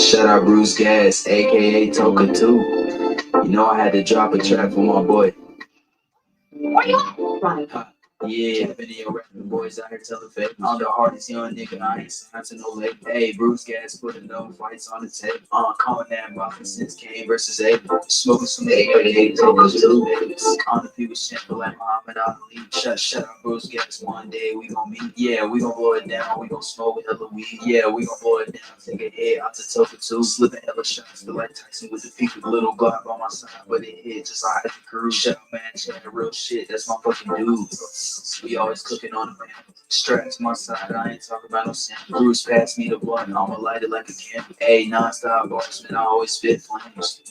Shout out Bruce Gas, aka Toka 2. You know I had to drop a track for my boy. Where you at? Right. Yeah, been in your rapping boys out here telling fake. I'm the hardest young nigga, I ain't signed to no label. Hey, Bruce Gas putting no fights on the tape. Calling that Boston since Kane versus Abel. Smoking some AKA Toka 2 babies. On the people's champion like Muhammad Ali. Shut up, Bruce Gas. One day we gon' meet. Yeah, we gon' blow it down. We gon' smoke hella weed. Yeah, we gon' blow it down. Take a head out to Toka 2. Slipping hella shots. Feel like Tyson with the peak with little Glock on my side. But it hit just like the crew. Shut up, man. Chatting real shit. That's my fucking dude. We always cooking on the man. Strapped to my side, I ain't talking about no sin. Bruce passed me the blunt, I'ma light it like a candle. Ayy, non-stop bars, man, I always spit flames.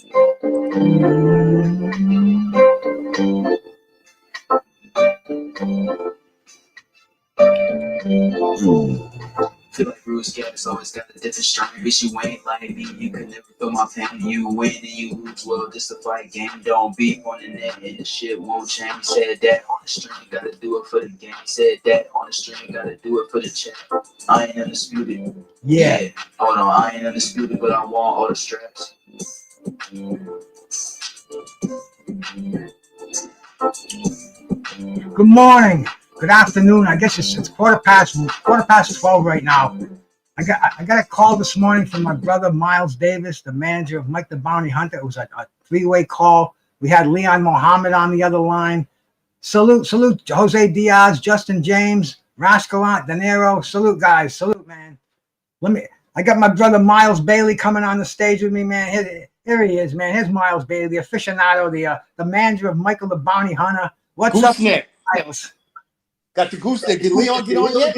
Feel like Bruce Gas always got a different strain. Bitch, you ain't like me, you could never feel my pain. You win and you lose, well, this a fight game. Don't be on the net and the shit won't change. Said that on the stream, gotta do it for the game. Said that on the stream, gotta do it for the chat. I ain't undisputed. Yeah. Hold on, I ain't undisputed, but I want all the straps. Good morning. Good afternoon. I guess it's quarter past 12 right now. I got a call this morning from my brother Miles Davis, the manager of Mike the Bounty Hunter. It was a three-way call. We had Leon Mohammed on the other line. Salute Jose Diaz, Justin James, Rascalant, De Niro. Salute guys. Salute, man. I got my brother Miles Bailey coming on the stage with me, man. Here he is, man. Here's Miles Bailey, the aficionado, the manager of Michael the Bounty Hunter. What's up, Miles? Got the gooseneck. Did Leon get on yet?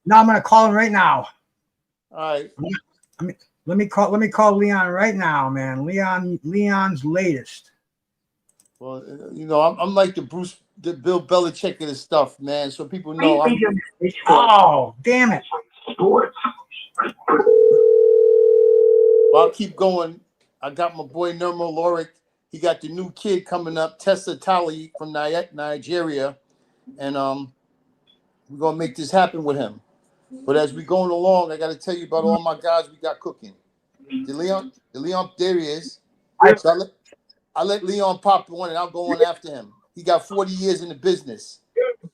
No, I'm gonna call him right now. All right. Let me call Leon right now, man. Leon's latest. Well, you know, I'm like the Bill Belichick of this stuff, man. So people know. Oh, damn it! Well, I'll keep going. I got my boy Nermo Lorik. He got the new kid coming up, Tessa Tali from Nigeria, and we're gonna make this happen with him. But as we're going along, I got to tell you about all my guys we got cooking. The Leon, there he is. So I let Leon pop one, and I'll go on after him. He got 40 years in the business.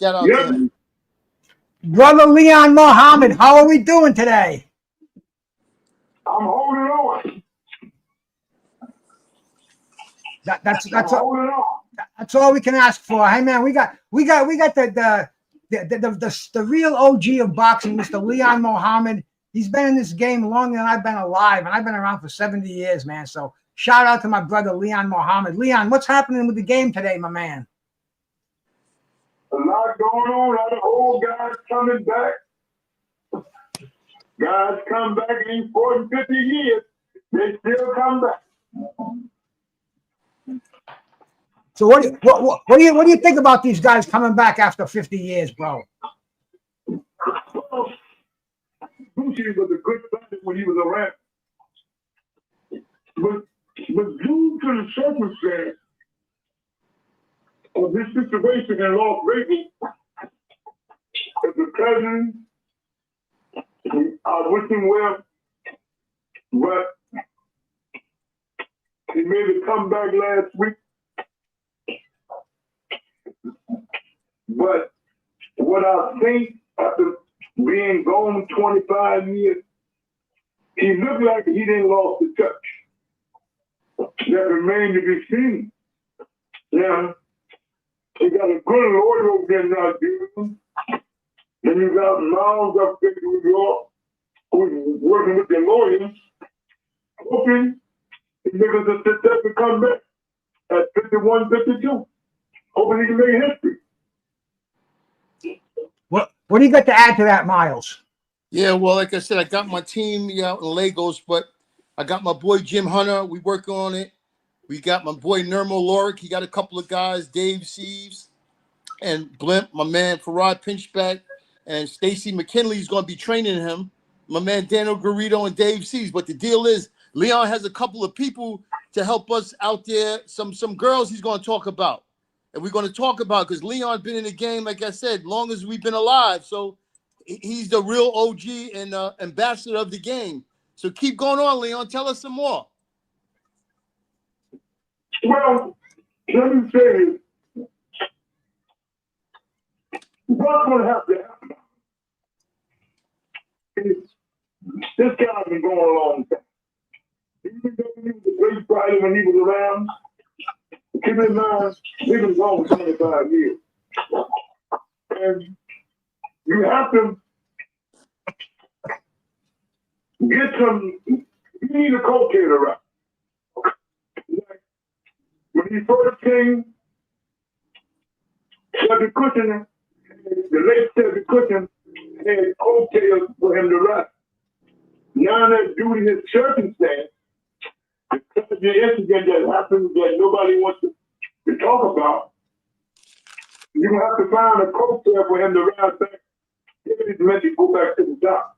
Shout out to him. Brother Leon Mohammed, how are we doing today? I'm holding on. That's all we can ask for. Hey man, we got the real OG of boxing, Mr. Leon Mohammed. He's been in this game longer than I've been alive, and I've been around for 70 years, man. So shout out to my brother Leon Mohammed. Leon, what's happening with the game today, my man? A lot going on. A lot of old guys coming back. Guys come back in 40, 50 years. They still come back. So what do you think about these guys coming back after 50 years, bro? Gucci was a good fighter when he was around. But due to the circumstance of this situation in Las Vegas, as a cousin, I wish him well, but he made a comeback last week. But what I think after being gone 25 years, he looked like he didn't lost the touch. That remained to be seen. Now, you got a good lawyer over there now, dude. Then you got Miles up there in New York, who's working with the lawyers, hoping the niggas will sit there and come back at 51, 52. Hoping he can make history. What do you got to add to that, Miles? Yeah, well, like I said, I got my team out in Lagos, but I got my boy Jim Hunter. We working on it. We got my boy Nermo Lorik. He got a couple of guys, Dave Sieves and Blimp, my man Farad Pinchback, and Stacy McKinley's going to be training him. My man Daniel Garrido and Dave Sieves. But the deal is, Leon has a couple of people to help us out there. Some girls he's going to talk about. And we're going to talk about, because Leon's been in the game, like I said, long as we've been alive. So he's the real OG and ambassador of the game. So keep going on, Leon. Tell us some more. Well, let me say this. What's going to have to happen is this guy's been going a long time. Even though he was a great fighter when he was around, keep in mind, he's been gone 25 years. And you have to get some, you need a coach-tailor right. When he first came, Cedric Cushing, the late Cedric Cushing, had coattails for him to ride. Now that due to his circumstance, the incident that happened that nobody wants to talk about, you're going to have to find a coattail for him to ride back if he's meant to go back to the top.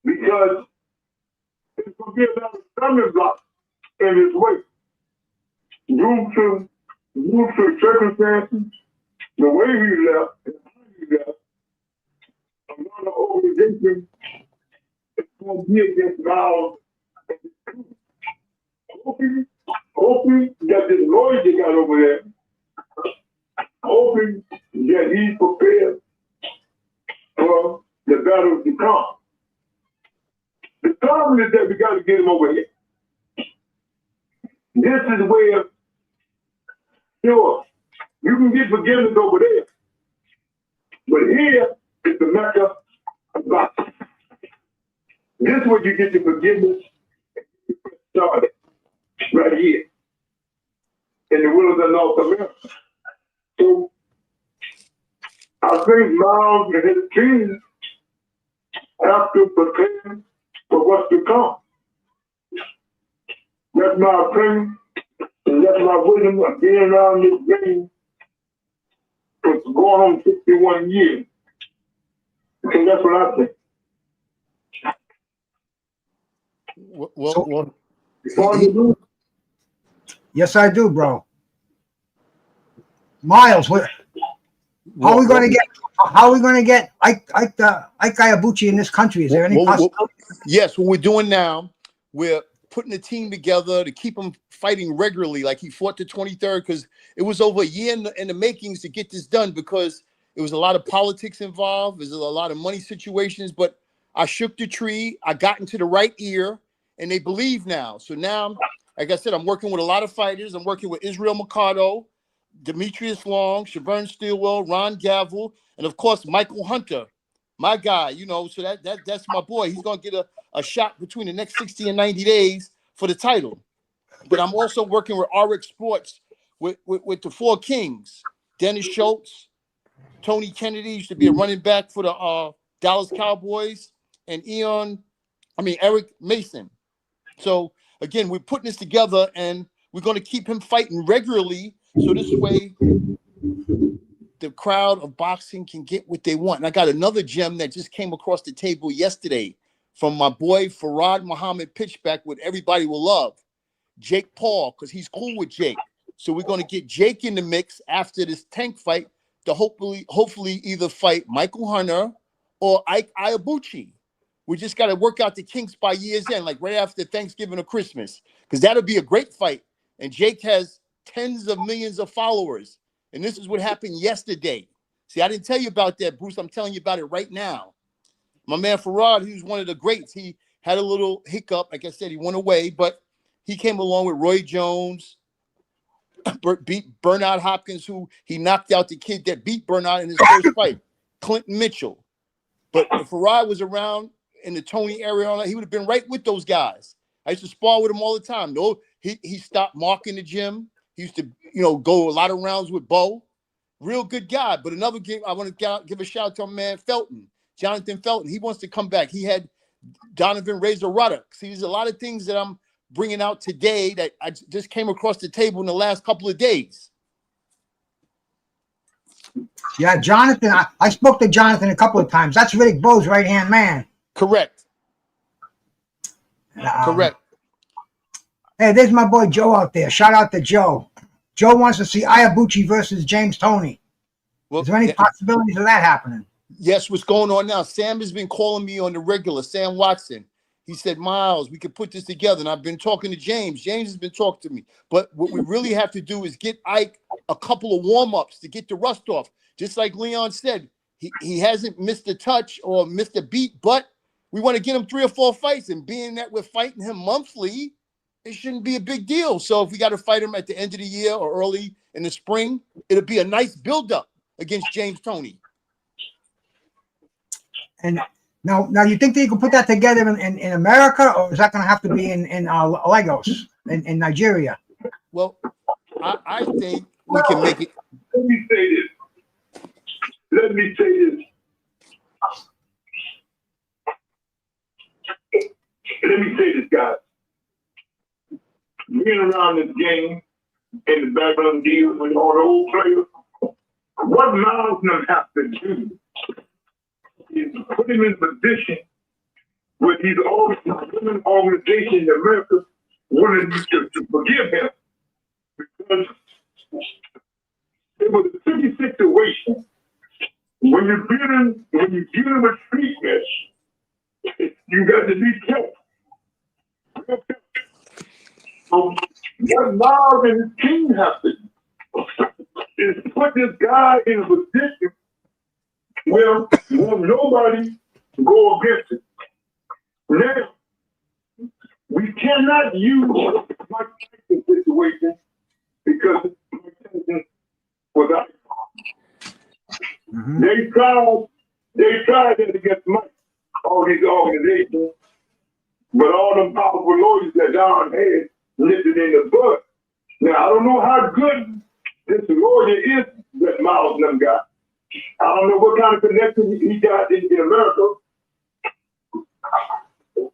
Because there's going to be a lot of stumbling blocks in his way. Due to circumstances, the way he left, and how he left, a lot of organizations is going to be against Miles. Hoping that this lawyer they got over there, hoping that he's prepared for the battle to come. The problem is that we got to get him over here. This is where, sure, you can get forgiveness over there, but here is the Mecca of boxing. This is where you get the forgiveness started, right here, in the wilderness of North America. So, I think Miles and his team have to prepare for what's to come. That's my opinion, and that's my wisdom of being around this game for going on 61 years. So that's what I think. Well, Yes, I do, bro. Miles, how are we going to get Ike Ibuchi in this country? Is there any possibility? Yes, what we're doing now, we're putting a team together to keep him fighting regularly, like he fought the 23rd, because it was over a year in the makings to get this done, because it was a lot of politics involved. There's a lot of money situations, but I shook the tree. I got into the right ear, and they believe now. So now, like I said, I'm working with a lot of fighters. I'm working with Israel Mercado, Demetrius Long, Shavern Stillwell, Ron Gavel, and of course, Michael Hunter, my guy, you know, so that's my boy. He's going to get a shot between the next 60 and 90 days for the title. But I'm also working with RX Sports with the four kings, Dennis Schultz, Tony Kennedy used to be a running back for the Dallas Cowboys, and Eric Mason. So again, we're putting this together, and we're going to keep him fighting regularly, so this way the crowd of boxing can get what they want. And I got another gem that just came across the table yesterday from my boy Farad Muhammad Pitchback, what everybody will love, Jake Paul, because he's cool with Jake. So we're going to get Jake in the mix after this Tank fight to hopefully either fight Michael Hunter or Ike Ibuchi. We just got to work out the kinks by year's end, like right after Thanksgiving or Christmas, because that'll be a great fight. And Jake has tens of millions of followers. And this is what happened yesterday. See, I didn't tell you about that, Bruce. I'm telling you about it right now. My man Farad, he was one of the greats. He had a little hiccup. Like I said, he went away, but he came along with Roy Jones, beat Bernard Hopkins, who he knocked out the kid that beat Bernard in his first fight, Clinton Mitchell. But if Farad was around in the Tony area, he would have been right with those guys. I used to spar with him all the time. No, he stopped marking the gym. He used to, go a lot of rounds with Bo. Real good guy. But another game, I want to give a shout out to my man Felton, Jonathan Felton. He wants to come back. He had Donovan Razor Ruddock. See, there's a lot of things that I'm bringing out today that I just came across the table in the last couple of days. Yeah, Jonathan. I spoke to Jonathan a couple of times. That's Riddick Bowe's right-hand man. Correct. Correct. Hey, there's my boy Joe out there. Shout out to Joe. Joe wants to see Ibuchi versus James Toney. Well, is there any possibilities of that happening? Yes, what's going on now? Sam has been calling me on the regular, Sam Watson. He said, Miles, we could put this together. And I've been talking to James. James has been talking to me. But what we really have to do is get Ike a couple of warm-ups to get the rust off. Just like Leon said, he hasn't missed a touch or missed a beat, but we want to get him 3 or 4 fights. And being that we're fighting him monthly, it shouldn't be a big deal. So if we got to fight him at the end of the year or early in the spring, it'll be a nice build-up against James Toney. And now you think that you can put that together in America, or is that going to have to be in Lagos, in Nigeria? Well, I think we can make it. Let me say this. Let me say this. Let me say this, guys. Being around this game in the background deal with all the old players, what Miles and them have to do is put him in a position where he's always women organization in America willing to forgive him, because it was a tricky situation. When you're dealing with streetness, you got to be careful. So what Miles and his team have to do is put this guy in a position where nobody go against it. Now, we cannot use Mike Tyson's situation because Mike Tyson was out. Mm-hmm. They tried it against Mike, all these organizations, but all them powerful lawyers that Don had nipped it in the bud. Now, I don't know how good this lawyer is that Miles and them got. I don't know what kind of connection he got in America.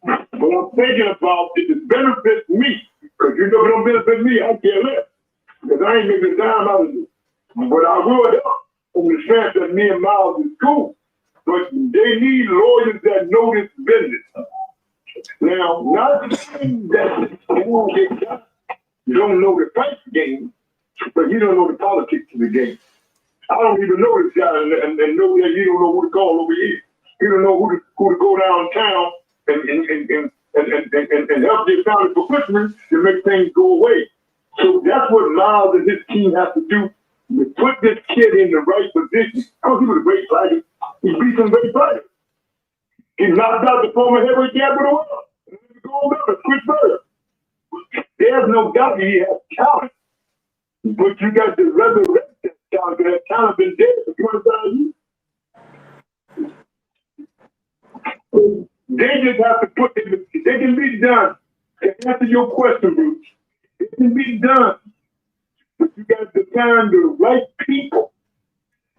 But I'm thinking about if it benefits me, because you know if it don't benefit me, I care less. Because I ain't making a dime out of it. But I will help on the strength that me and Miles is cool. But they need lawyers that know this business. Now, not saying that you don't know the fight game, but you don't know the politics of the game. I don't even know this guy and know that you don't know who to call over here. You don't know who to go downtown and help their family for Christmas to make things go away. So that's what Miles and his team have to do, to put this kid in the right position. Oh, he was a great fighter. He beat some great fighters. He knocked out the former heavyweight champion of the world, Chris Berger. There's no doubt he has talent, but you got to resurrect that talent. That talent been dead for 25 years. They just have to put it. They can be done. To answer your question, Bruce, it can be done, but you got to find the right people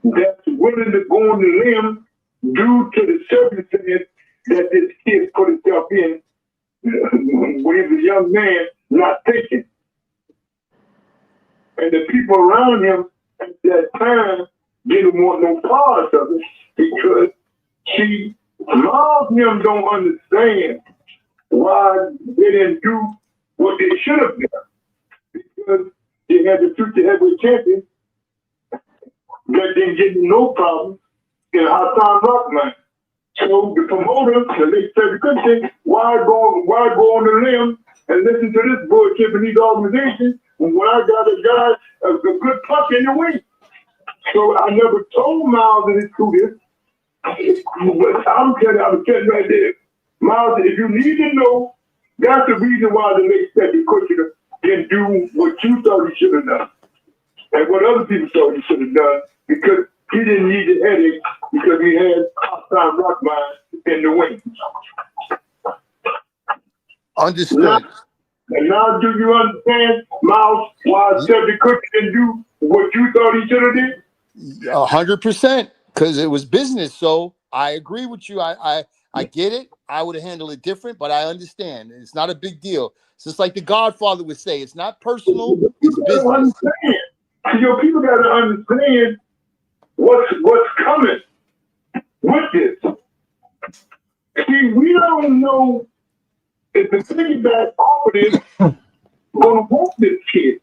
that's willing to go on the limb due to the circumstance that this kid put himself in when he was a young man, not thinking. And the people around him at that time didn't want no parts of it, because Miles and them don't understand why they didn't do what they should have done. Because they had the future heavyweight champion that didn't get no problem in Hassan Rockman. So the promoter, the late Terry Cook said, why go on the limb and listen to this bullshit in these organizations when I got a guy, a good punch in the wing? So I never told Miles and his crew this. But I'm telling you right there, Miles, if you need to know, that's the reason why the late Terry Cook didn't do what you thought he should have done. And what other people thought he should have done, because he didn't need the headache, because he had Hassan Rockman in the wing. Understood. Now do you understand, Miles, why Cedric Cook didn't do what you thought he should have did? 100%, because it was business. So I agree with you. I get it. I would have handled it different, but I understand. It's not a big deal. It's just like the Godfather would say, it's not personal, it's business. Your people got to understand what's coming with this. See, we don't know if the piggyback operative gonna want this kid.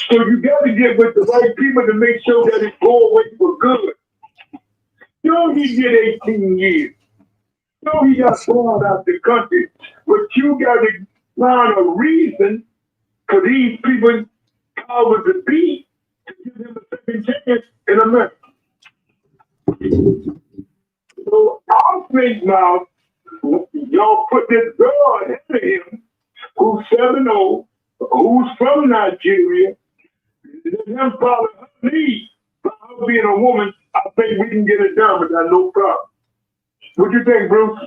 So you got to get with the right people to make sure that it go away for good. You know, he did 18 years. You know, he got thrown out the country but you got to find a reason for these people covered the beat to give them a second chance in America. So I think now y'all put this girl ahead of him who's 7'0", who's from Nigeria, let him follow her lead. By her being a woman, I think we can get it done without no problem. What you think, Bruce?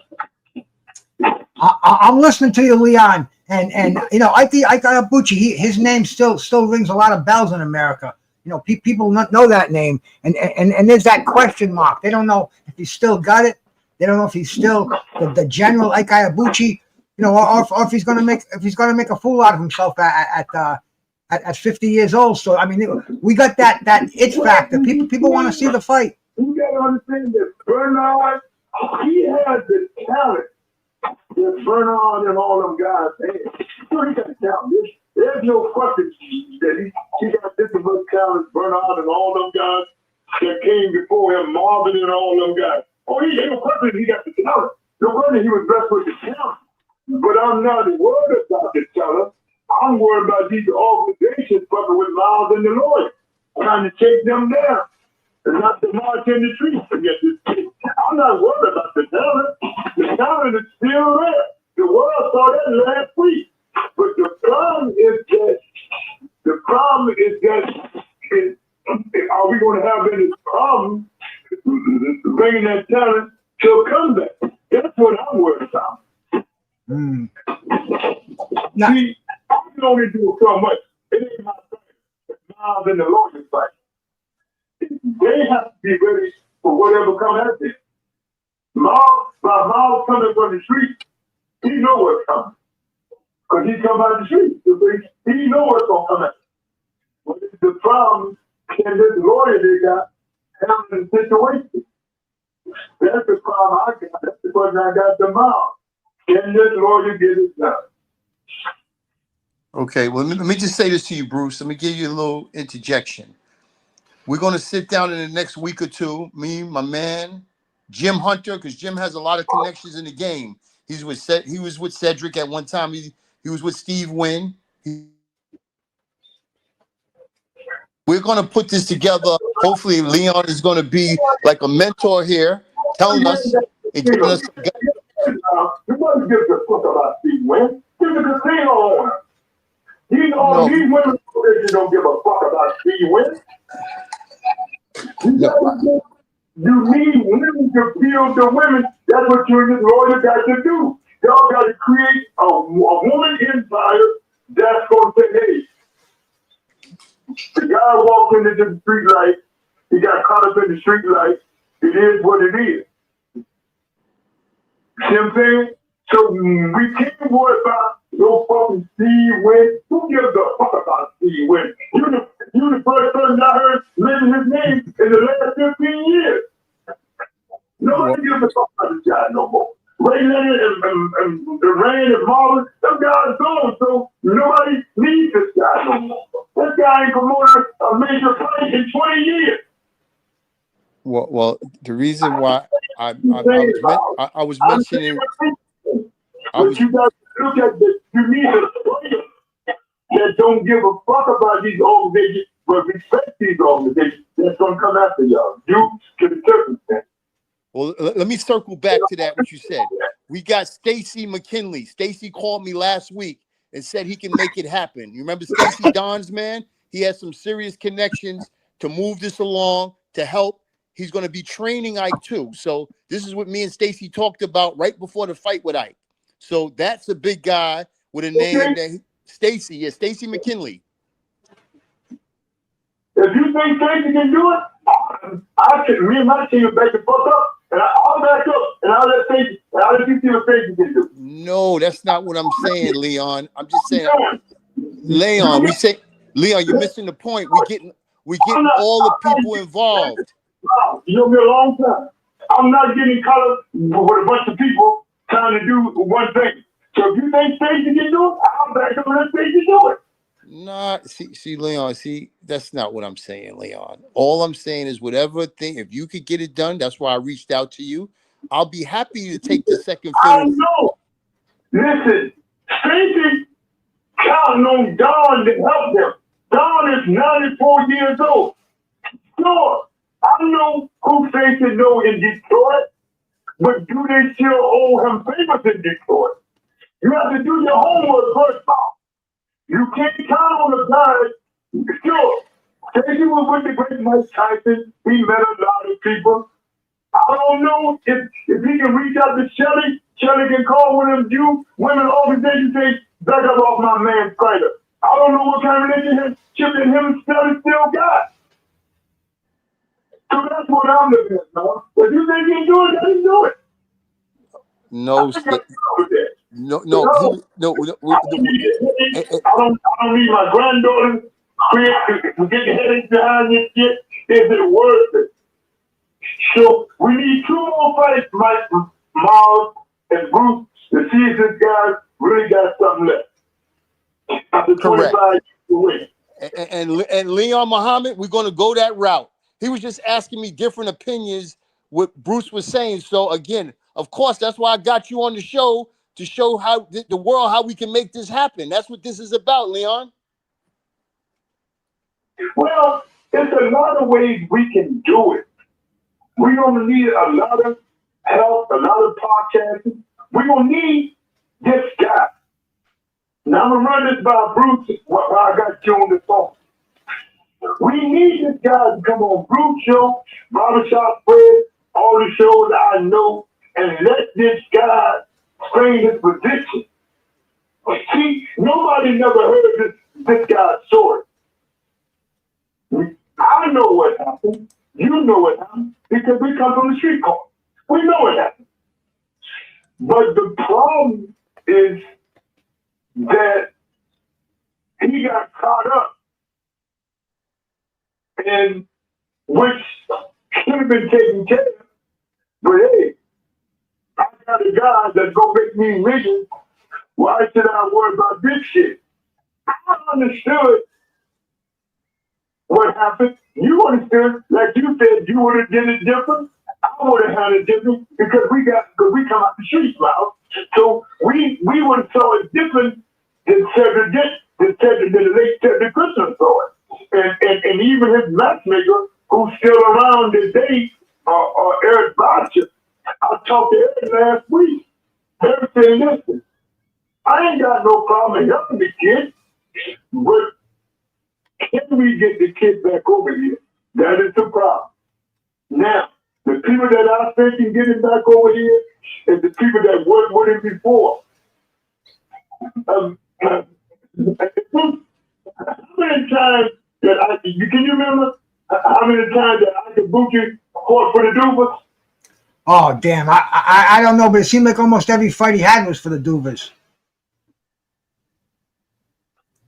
I'm listening to you, Leon, and you know, Ike Ibeabuchi, his name still rings a lot of bells in America. You know, people know that name, and there's that question mark. They don't know if he's still got it. They don't know if he's still the General Ike Ibeabuchi. You know, or if he's gonna make a fool out of himself at 50 years old. So I mean, we got that it factor. People want to see the fight. You gotta understand that Bernard, he has the talent that Bernard and all them guys have. So he got talent. There's no question that he got this much talent, Bernard and all them guys that came before him, Marvin and all them guys. Oh, he ain't no question he got the talent. No wonder he was blessed with the talent. But I'm not worried about the talent. I'm worried about these organizations fucking with Miles and the lawyers, trying to take them down and not to march in the streets against this kid. I'm not worried about the talent. The talent is still there. The world saw that last week. But the problem is that are we going to have any problem bringing that talent to a comeback? That's what I'm worried about. Mm. See, I can only do so much. It ain't my fight. It's Miles and the lawyers fight. They have to be ready for whatever comes at them. Miles coming from the street, he know what's coming. Because he come out the street. He know what's going to come at him. But the problem can this lawyer they got handling the situation. That's the problem I got. That's the question I got to Miles. Can this lawyer get it done? Okay, well, let me just say this to you, Bruce. Let me give you a little interjection. We're going to sit down in the next week or two, me, my man, Jim Hunter, because Jim has a lot of connections in the game. He was with Cedric at one time. He was with Steve Wynn. We're going to put this together. Hopefully, Leon is going to be like a mentor here, telling us and giving us some guidance. You must give a fuck about Steve Wynn. Give a casino on him. These women don't give a fuck about Steve Wynn. You need women to build the women. That's what you and this lawyer got to do. Y'all got to create a woman empire that's going to say, hey, the guy walked into the street light. He got caught up in the street light. It is what it is. See what I'm saying? So we can't worry about no fucking Steve Wynn. Who gives a fuck about Steve Wynn? You the first person I heard mention his name in the last 15 years. Nobody gives a fuck about this guy no more. Ray Leonard and Rain and Marlon, them guys gone, so nobody needs this guy no more. This guy ain't promoted a major fight in 20 years. Well, the reason why I was mentioning. But you got to look at this. You need a player that don't give a fuck about these organizations, but respect these organizations that's going to come after y'all. Due to the circumstance. Well, let me circle back to that, what you said. We got Stacy McKinley. Stacy called me last week and said he can make it happen. You remember Stacy Don's man? He has some serious connections to move this along, to help. He's going to be training Ike too. So this is what me and Stacy talked about right before the fight with Ike. So that's a big guy with a name that Stacy. Stacy McKinley. If you think Stacy can do it, me and my team will back the fuck up. And I'll back up, and I'll let you see what Stacy can do. No, that's not what I'm saying, Leon. I'm just saying, Leon. Leon, you're missing the point. We getting all the people involved. Wow, you'll be a long time. I'm not getting caught up with a bunch of people trying to do one thing. So if you think Stacy can do it, I'll back up and let Stacy do it. Nah, see, Leon, that's not what I'm saying, Leon. All I'm saying is whatever thing, if you could get it done, that's why I reached out to you. I'll be happy to take the second fiddle. I know. Listen, Stacey counting on Don to help them. Don is 94 years old. Sure, I know who Stacey know in Detroit, but do they still owe him favors in Detroit? You have to do your homework first off. You can't count on the guy. Sure, Stacey was with the great Mike Tyson. He met a lot of people. I don't know if he can reach out to Shelly. Shelly can call one of them women organizations and say, back up off my man's crater. I don't know what kind of relationship that him and Shelly still got. So that's what I'm looking at, man. If you think he can do it, let him do it. No, I don't need my granddaughter to get the headache behind this shit. Is it worth it? So we need 2 more fights, Mike, Miles, and Bruce, to see if this guy really got something left. After 25 years to win. And Leon Muhammad, we're going to go that route. He was just asking me different opinions what Bruce was saying. So again, of course, that's why I got you on the show, to show how the world how we can make this happen. That's what this is about, Leon. Well, there's a lot of ways we can do it. We're going to need a lot of help, a lot of podcasting. We're going to need this guy. Now, I'm going to run this by Bruce while I got you on the phone. We need this guy to come on Bruce Show, Barbershop Fred, all the shows I know, and let this guy explain his position. See, nobody never heard this guy's story. I know what happened. You know what happened because we come from the street corner. We know what happened. But the problem is that he got caught up in which should have been taken care of. But hey, I got a guy that's gonna make me millions. Why should I worry about this shit? I understood what happened. You understood, like you said, you would have did it different. I would have had it different because we come out the streets now. So we would have saw it different than Cedric the late Cedric Christian saw it. And even his matchmaker, who's still around today, Eric Botcher, I talked to Eric last week. Eric said, listen, I ain't got no problem helping the kid, but can we get the kid back over here? That is the problem. Now, the people that I think can get him back over here is the people that worked with him before. How many times that can you remember how many times that Akabuchi fought for the Duvas? Oh, damn. I don't know, but it seemed like almost every fight he had was for the Duvas.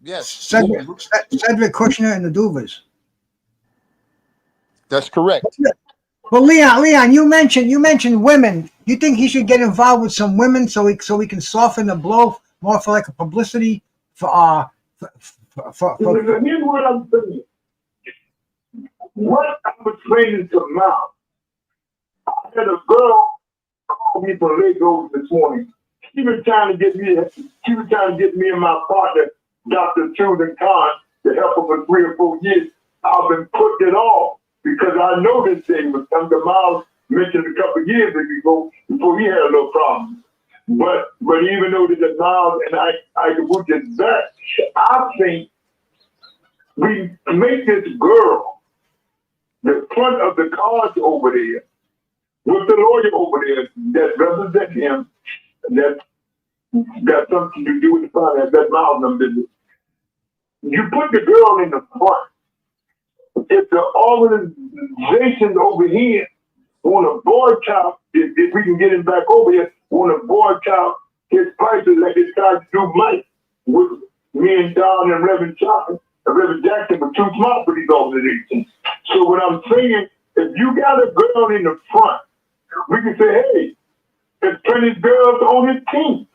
Yes. Cedric Kushner and the Duvas. That's correct. Well, Leon, you mentioned women. You think he should get involved with some women so he can soften the blow more for like a publicity for Here's what I'm saying. What I'm explaining to Mal, I had a girl call me from Lagos this morning. She was trying to get me and my partner, Dr. Susan Khan, to help her for 3 or 4 years. I've been putting it off because I know this thing was something Miles mentioned a couple of years ago before he had a little problem. But even though that Miles and I could put this back, I think we make this girl the front of the cards over there with the lawyer over there that represents him. That's got something to do with the finance. That's Miles' business. You put the girl in the front. If the organization over here want to boycott, if we can get him back over here, want to boycott his prices like they tried to do Mike with me and Don and Reverend Jackson were too smart for these organizations. So what I'm saying, if you got a girl in the front, we can say, hey, there's plenty of girls on his team.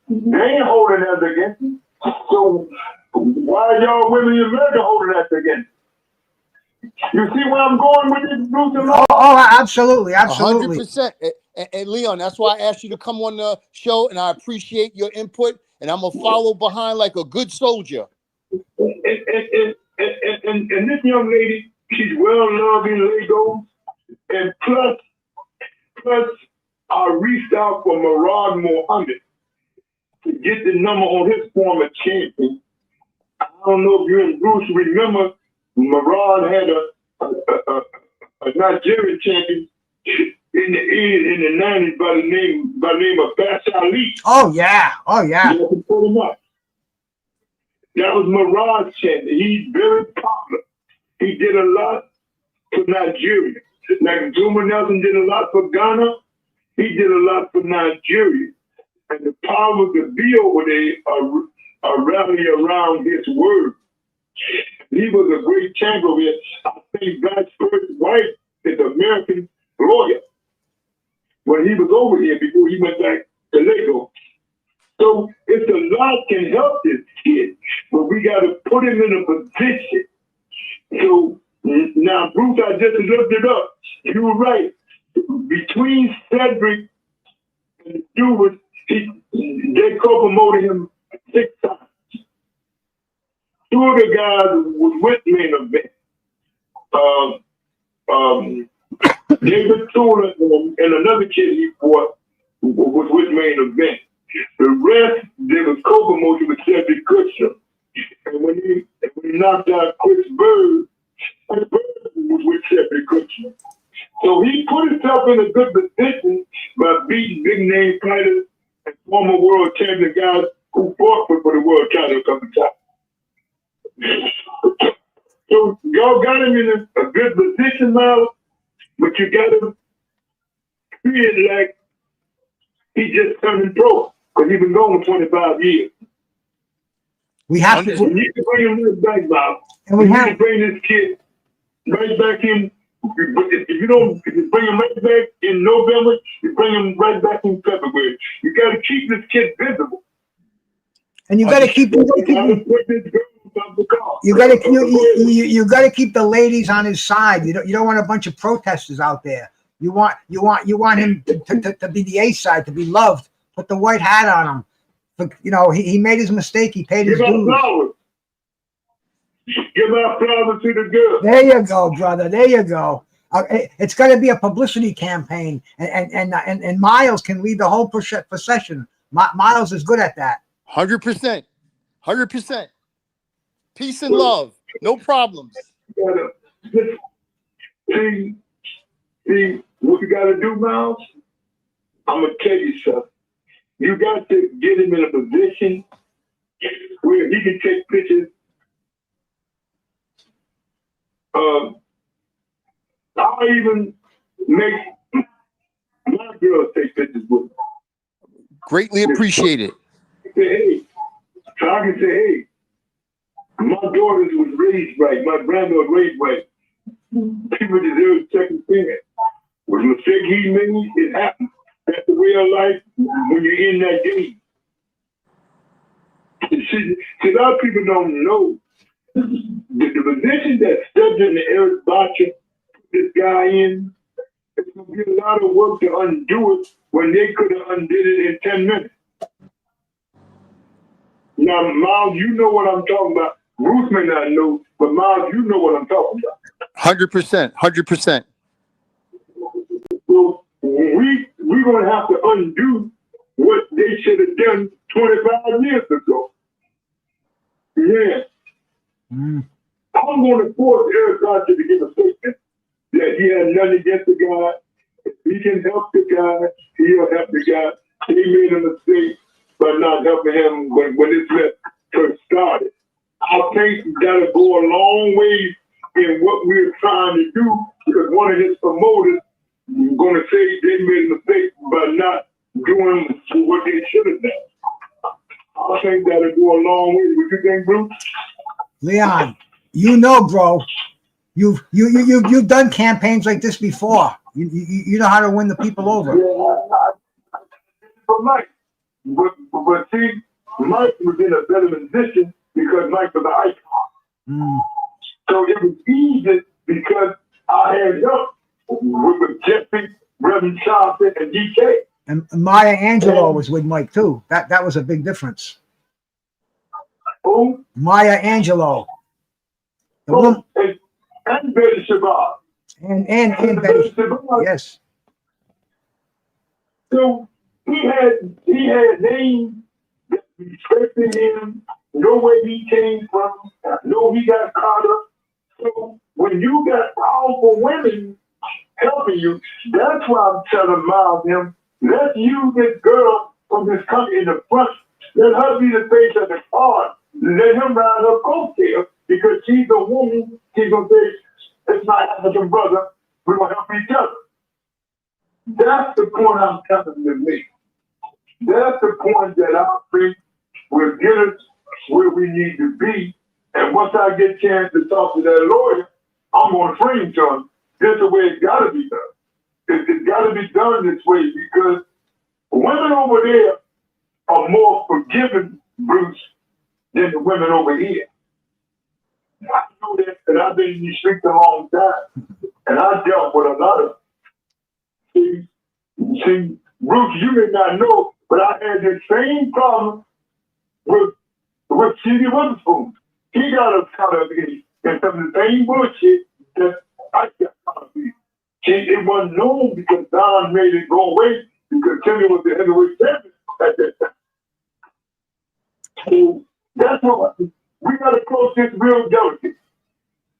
They ain't holding us against him. So why are y'all women in America holding us against him? You see where I'm going with this, Bruce and Absolutely. 100%. And Leon, that's why I asked you to come on the show, and I appreciate your input. And I'm gonna follow behind like a good soldier. And this young lady, she's well loved in Lagos, and plus, I reached out for Murad Muhammad to get the number on his former champion. I don't know if you and Bruce remember, Murad had a Nigerian champion in the 80s, in the 90s by the name of Bash Ali. Oh yeah. Pretty much. That was Murad's champion. He's very popular. He did a lot for Nigeria. Like Zuma Nelson did a lot for Ghana, he did a lot for Nigeria. And the power to be over there rally around his word. He was a great champion. I think Bash's first wife is an American lawyer when he was over here before he went back to Lagos. So it's a lot can help this kid, but we got to put him in a position. So now, Bruce, I just looked it up. You were right. Between Cedric and Stewart, they co-promoted him 6 times. 2 of the guys was with me in the event. David Tula and another kid he fought was with me in the event. The rest, there was co-promotion with Cedric Kushner. And when he knocked out Chris Bird was with Cedric Kushner. So he put himself in a good position by beating big name fighters and former world champion guys who fought for the world title a couple times. So y'all got him in a good position now, but you got him feel like he just turned pro because he's been going 25 years. We have to. We need to bring him right back, Bob. And we need to bring this kid right back in. If you bring him right back in November, you bring him right back in February. You got to keep this kid visible. And you got to keep. You got to keep the ladies on his side. You don't want a bunch of protesters out there. You want him to be the A side, to be loved. Put the white hat on him. But, he made his mistake. He paid his dues. Give our flowers to the girl. There you go, brother. There you go. It's going to be a publicity campaign, and Miles can lead the whole procession. Miles is good at that. 100%. Peace and love. No problems. See what you got to do, Miles? I'm going to tell you something. You got to get him in a position where he can take pictures. I'll even make my girls take pictures with him. Greatly appreciated. Hey, so I can say, hey, my daughters was raised right. My granddaughter was raised right. People deserve a second chance. What the mistake he made, it happened. That's the way of life when you're in that game. See, a lot of people don't know the position that Cedric and Eric Botcher put this guy in. It's going to be a lot of work to undo it when they could have undid it in 10 minutes. Now, Miles, you know what I'm talking about. Bruce may not know, but Miles, you know what I'm talking about. 100%. So we're going to have to undo what they should have done 25 years ago. Yeah. I'm going to force Eric Botcher to give a statement that he has nothing against the guy. If he can help the guy, he'll help the guy. He made a mistake by not helping him when this match first started. I think that'll go a long way in what we're trying to do, because one of his promoters is going to say they made a mistake by not doing what they should have done. I think that'll go a long way. What you think, Bruce? Leon, bro, you've done campaigns like this before. You know how to win the people over. Yeah, for Mike. But see, Mike was in a better position because Mike was an icon. So it was easy Maya Angelou was with Mike too. That was a big difference. Who? Maya Angelou. The Oh, woman, and Betty Shabbat. and Betty. Yes. So he had names that respected him, know where he came from, know he got caught up. So when you got powerful women helping you, that's why I'm telling Miles him, let's use this girl from this country in the front. Let her be the face of the part. Let him ride her coattail because she's a woman. She's gonna say, it's my African brother. We're gonna help each other. That's the point I'm telling to make. That's the point that I think will get us where we need to be. And once I get a chance to talk to that lawyer, I'm going to frame to him. This is the way it's got to be done. It's got to be done this way because women over there are more forgiving, Bruce, than the women over here. I know that, and I've been in these streets a long time, and I dealt with a lot of. See, Bruce, you may not know, but I had the same problem with C.D. Witherspoon. He got us caught up in some of the same bullshit that I got caught up in. It wasn't known because Don made it go away because Timmy was the heavyweight champion at that time. So that's what we got to approach this real delicate.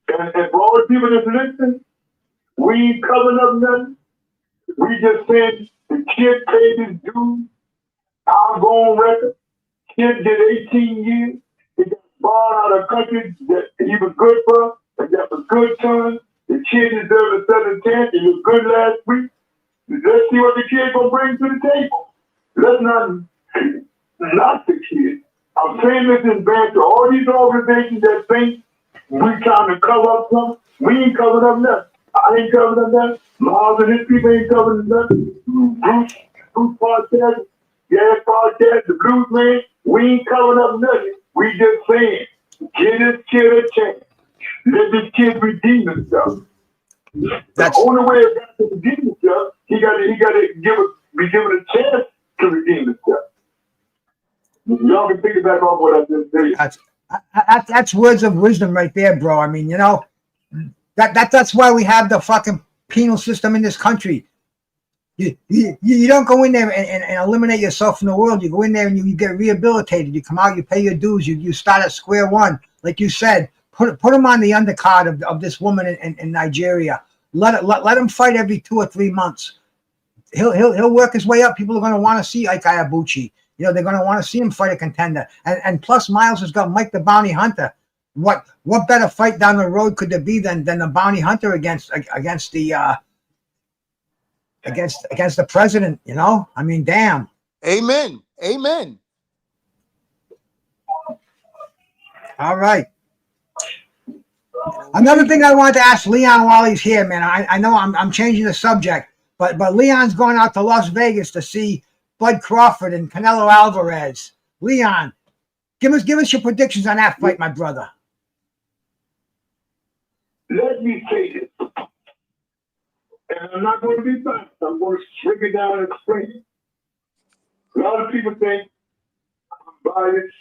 And for all the people that's listening, we ain't covering up nothing. We just said the kid paid his dues. I'll go on record. Kid did 18 years. He got barred out of country that he was good for. And that was good turn. The kid deserved a second chance. He was good last week. Let's see what the kid gonna bring to the table. Let's not the kid. I'm saying this in banter. All these organizations that think we trying to cover up something, we ain't covered up nothing. I ain't covered up nothing. Miles and his people ain't covered up nothing. Bruce podcast, Gas podcast, the Blues Man, we ain't covered up nothing. We just saying, give this kid a chance. Let this kid redeem himself. That's The only way it got to redeem himself, he got to be given a chance to redeem himself. Y'all can think back on what I just said. that's words of wisdom right there, bro. I mean, you know, that's why we have the fucking penal system in this country. You don't go in there and eliminate yourself from the world. You go in there and you get rehabilitated. You come out, you pay your dues. You start at square one, like you said. Put him on the undercard of this woman in Nigeria. Let him fight every 2 or 3 months. He'll work his way up. People are going to want to see Ike Iwabuchi. You know, they're going to want to see him fight a contender. And plus, Miles has got Mike the Bounty Hunter. What better fight down the road could there be than the Bounty Hunter against the president? You know, I mean, damn. Amen. Amen. All right. Another thing I wanted to ask Leon while he's here, man. I know I'm changing the subject, but Leon's going out to Las Vegas to see Bud Crawford and Canelo Alvarez. Leon, give us your predictions on that fight, my brother. Let me say this, and I'm not going to be fast. I'm going to shrink it down and explain it. A lot of people think I'm biased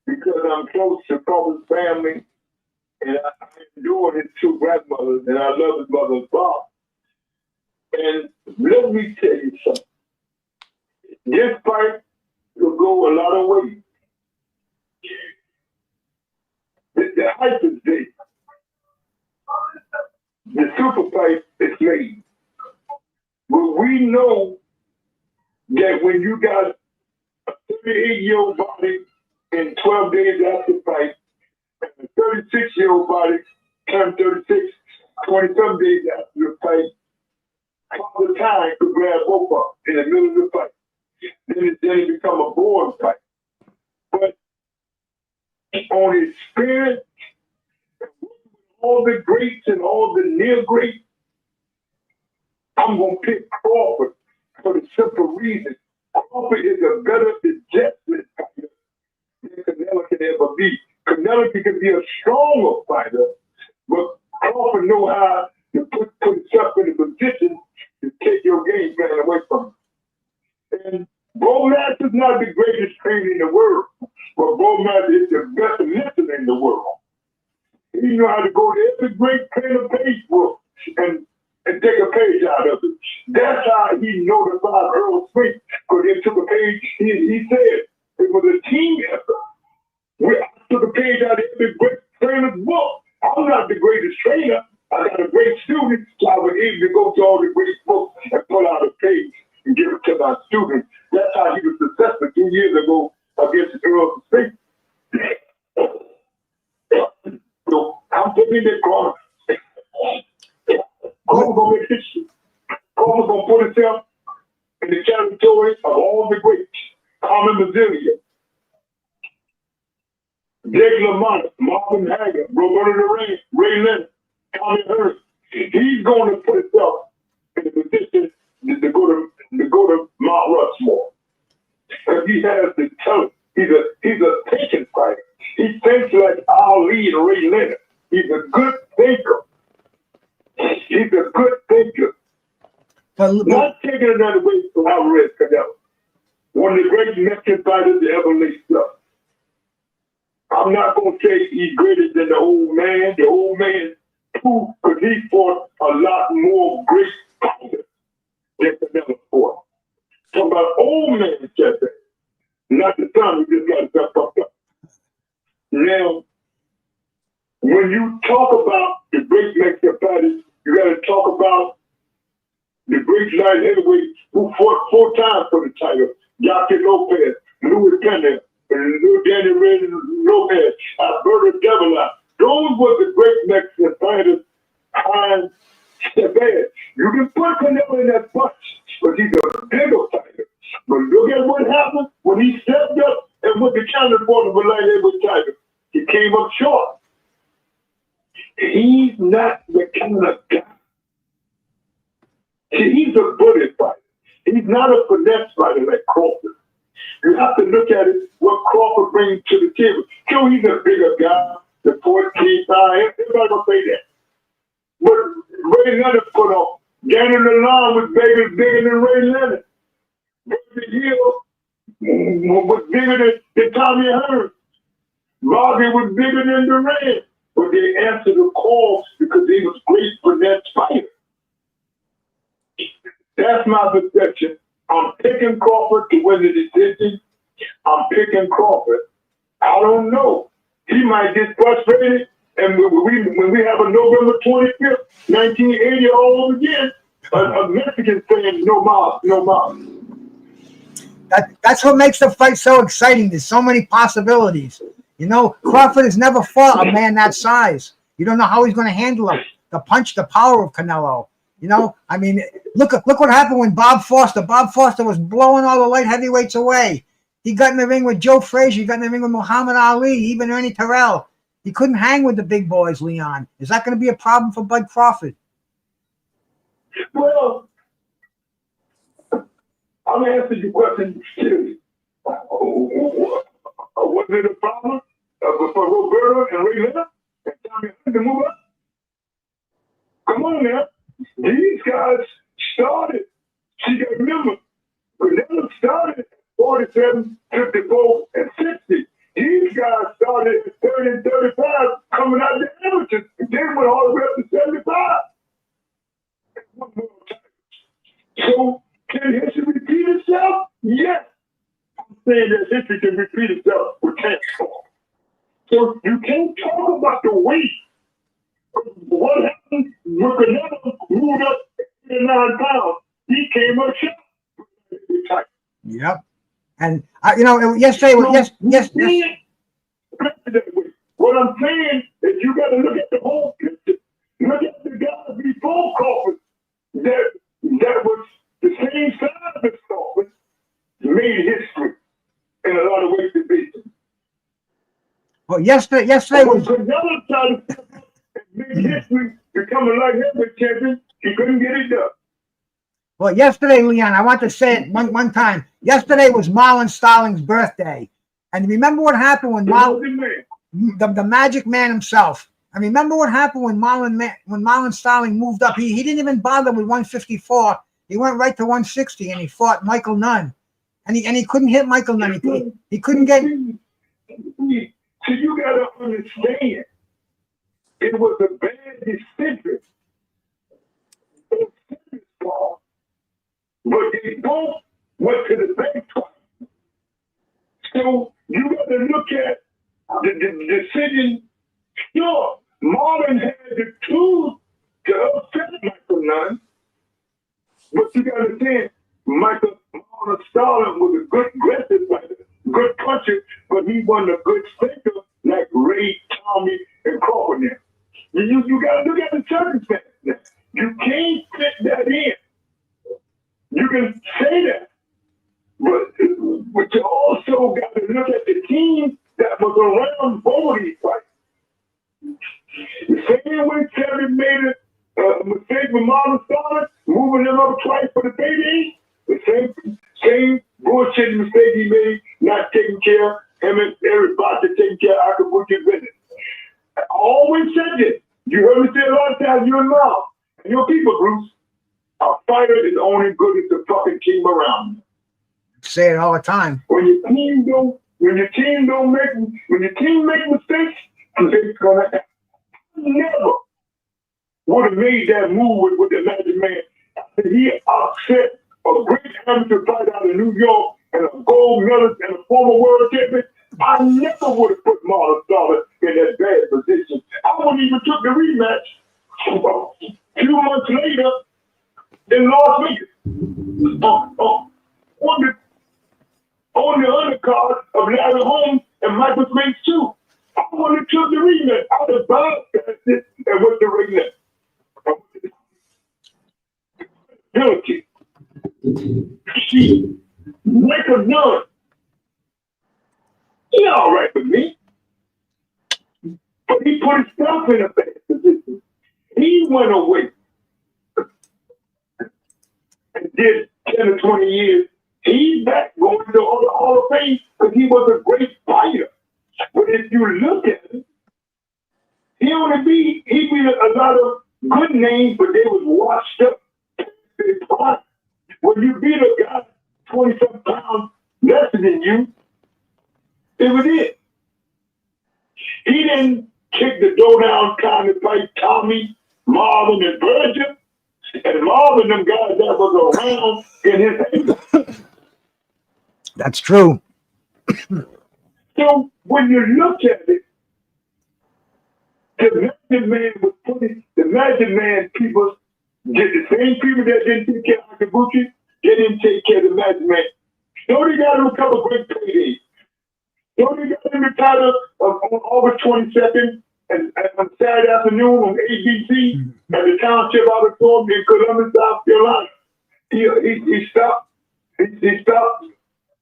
because I'm close to Crawford's family, and I endured his 2 grandmothers, and I love his mother's father. And let me tell you something. This fight will go a lot of ways. The hype is big. The super fight is made. But we know that when you got a 38-year-old body in 12 days after the fight, and a 36-year-old body turned 36, 27 days after the fight, all the time could grab both up in the middle of the fight. Then it become a board fight. But on his spirit, all the greats and all the near greats, I'm going to pick Crawford for the simple reason. Crawford is a better adjustment fighter than Canelo can ever be. Canelo can be a stronger fighter, but Crawford know how to put himself in a position to take your game plan away from him. trainer in the world, but Bowman is the best listener in the world. He know how to go to every great trainer page book and take a page out of it. That's how he notified Earl Spink, because they took a page. He said it was a team effort. We took a page out of every great trainer's book. I'm not the greatest trainer. I got a great student, so I was able to go to all the great books and pull out a page and give it to my students. That's how he was successful 2 years ago against Earl Spink. So I'm putting in the corner. Coleman's gonna make history. Coleman's gonna put himself in the territory of all the greats. Carmen Mazzillia, Jake LaMotta, Marvin Hagler, Roberto Duran, Ray Leonard, Tommy Hearns. He's going to put himself in the position to go to Mount Rushmore, because he has the talent. He's a thinking fighter. He thinks like Ali and Ray Leonard. He's a good thinker. He's a good thinker. Not taking another way from Alvarez Canelo. One of the great Mexican fighters that ever laced up. I'm not going to say he's greater than the old man. The old man, too, because he fought a lot more great fighters than Canelo fought. Talking about old man Chepe, not the son who just got himself fucked up. Now, when you talk about the great Mexican fighters, you got to talk about the great light heavyweights who fought 4 times for the title. Yaki Lopez, Louis Pena, Danny Red Lopez, Alberto Davila. Those were the great Mexican fighters behind Chavez. You can put Canelo in that bunch, but he's a bigger fighter. But look at what happened when he stepped up and went to China for the light heavyweight title. He came up short. He's not the kind of guy. See, he's a bullet fighter. He's not a finesse fighter like Crawford. You have to look at it, what Crawford brings to the table. Sure, he's a bigger guy, the 14 5, everybody gonna say that. But Ray Leonard put on. Danny Lalonde was bigger than Ray Leonard. Bobby Hill was bigger than Tommy Hearns. Bobby was bigger than Duran. But they answered the call because he was great for that fighter. That's my perception. I'm picking Crawford to win the decision. I'm picking Crawford. I don't know. He might get frustrated, and when we have a November 25th, 1980 all over again, a Mexican saying no mas, no mas. That's what makes the fight so exciting. There's so many possibilities. You know, Crawford has never fought a man that size. You don't know how he's going to handle him. The punch, the power of Canelo. You know, I mean, look what happened when Bob Foster was blowing all the light heavyweights away. He got in the ring with Joe Frazier. He got in the ring with Muhammad Ali, even Ernie Terrell. He couldn't hang with the big boys, Leon. Is that going to be a problem for Bud Crawford? Well, I'm answering your question seriously. Was it a problem for Roberto and Ray Leonard and Tommy Hearns to move up? Come on now. These guys started. You got to remember, Canelo started at 47, 54, and 60. These guys started at 30 and 35, coming out of the amateurs, and then went all the way up to 75. So, can history repeat itself? Yes. I'm saying that history can repeat itself with cancer. So, you can't talk about the weight. What happened when Canelo moved up 89 pounds? He came up short. Yep. And you know, yesterday was yes. What I'm saying is you got to look at the whole picture. Look at the guys before Crawford that was the same size as Crawford, made history in a lot of ways to be. Well, yesterday was. Canelo tried to make history, become a light heavyweight champion. He couldn't get it done. Well, yesterday, Leon, I want to say it one time. Yesterday was Marlon Starling's birthday. And remember what happened when the Magic Man himself. I remember what happened when Marlon Starling moved up. He didn't even bother with 154. He went right to 160 and he fought Michael Nunn. And he couldn't hit Michael Nunn. He couldn't get. So you gotta understand, it was a bad decision. But they both went to the bank twice. So you gotta look at the decision. Sure, Marlon had the tools to upset Michael Nunn, but you gotta understand, Marlon Starling was a good aggressive fighter, good puncher, but he wasn't a good thinker like Ray, Tommy, and Crawford now. You gotta look at the circumstances. You can't fit that in. You can say that, but you also got to look at the team that was around both of these fights. The same way Kevin made a mistake with Marlon Starling, moving him up twice for the payday, the same bullshit mistake he made, not taking care of him and Eric Botta taking care of Akabuchi's business. I always said this. You heard me say a lot of times, you and Miles, and your people, Bruce. A fighter is only good as the fucking team around him. Say it all the time. When your team make mistakes, it's gonna happen. Never would have made that move with the Magic Man. He upset a great amateur fighter out of New York and a gold medalist and a former world champion. I never would have put Marlon Starling in that bad position. I wouldn't even took the rematch a few months later in Las Vegas. On the undercard of Larry Holmes and Michael Spence too. I would have took the rematch. I would have bypassed it and went to rematch. Ability. She Michael Nunn. He all right with me. But he put himself in a bad position. He went away and did 10 or 20 years. He's back going to the Hall of Fame because he was a great fighter. But if you look at him, he beat a lot of good names, but they was washed up. When you beat a guy 20-some pounds less than you, it was it. He didn't kick the door down trying to fight Tommy, Marlon, and Virgil. And Marlon, them guys that was around in his age. That's true. So when you look at it, the Magic Man people did the same people that didn't take care of Akabuchi, they didn't take care of the Magic Man. So they got him a couple great paydays. So they got him retired on August 22nd and on Saturday afternoon on ABC at the Township Auditorium in Columbus, South Carolina. He stopped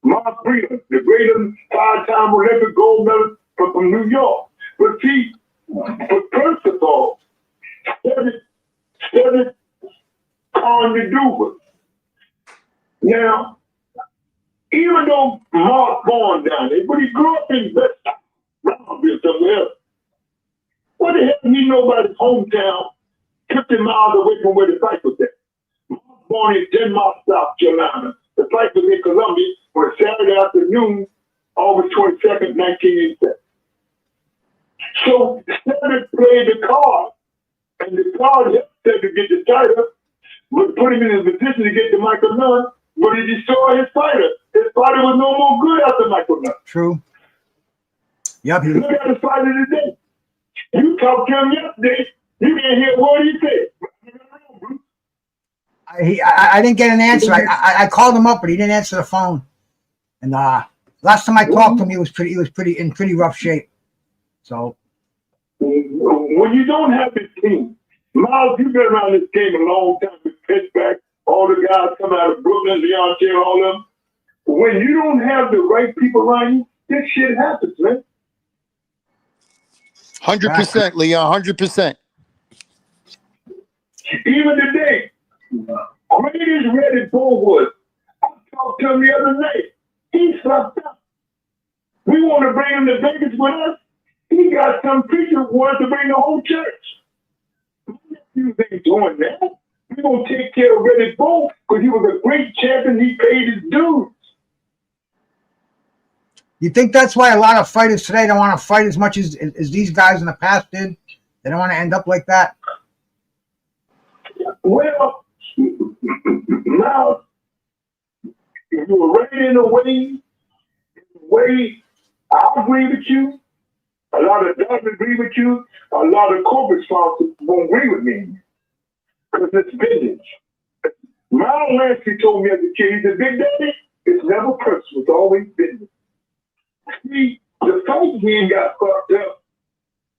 Mark Breeden, the great 5-time Olympic gold medalist from New York. But first of all, started calling the Duva. Now, even though Mark born down there, but he grew up in Brownville somewhere else. What the hell he know about his hometown 50 miles away from where the fight was at? Mark born in Denmark, South Carolina. The fight was in Columbia on a Saturday afternoon, August 22nd, 1987. So Stedman played the card, and the card said to get the title, but put him in a position to get the Michael Nunn, but he destroyed his fighter. His fighter was no more good after Michael Nunn. True. Yep. Look at the fighter today. You talked to him yesterday, you didn't hear what he said. I didn't get an answer. I called him up, but he didn't answer the phone. And last time I talked to him, he was in pretty rough shape. So when you don't have this team, Miles, you've been around this game a long time with Pittsburgh, all the guys come out of Brooklyn, Leon Chair, all of them. When you don't have the right people around you, this shit happens, man. 100%, Leon, 100%. Even today, great as Reddy Bull was. I talked to him the other night. He slept up. We want to bring him to Vegas with us. He got some preacher who wants to bring the whole church. You ain't doing that. We're going to take care of Reddy Bull because he was a great champion. He paid his dues. You think that's why a lot of fighters today don't want to fight as much as these guys in the past did? They don't want to end up like that? Well, now, if you were raised in a way, I agree with you. A lot of doctors agree with you. A lot of corporate sponsors won't agree with me. Because it's business. Miles Lansky told me as a kid, he said, Big Daddy, it's never personal, it's always business. See, the fight game got fucked up.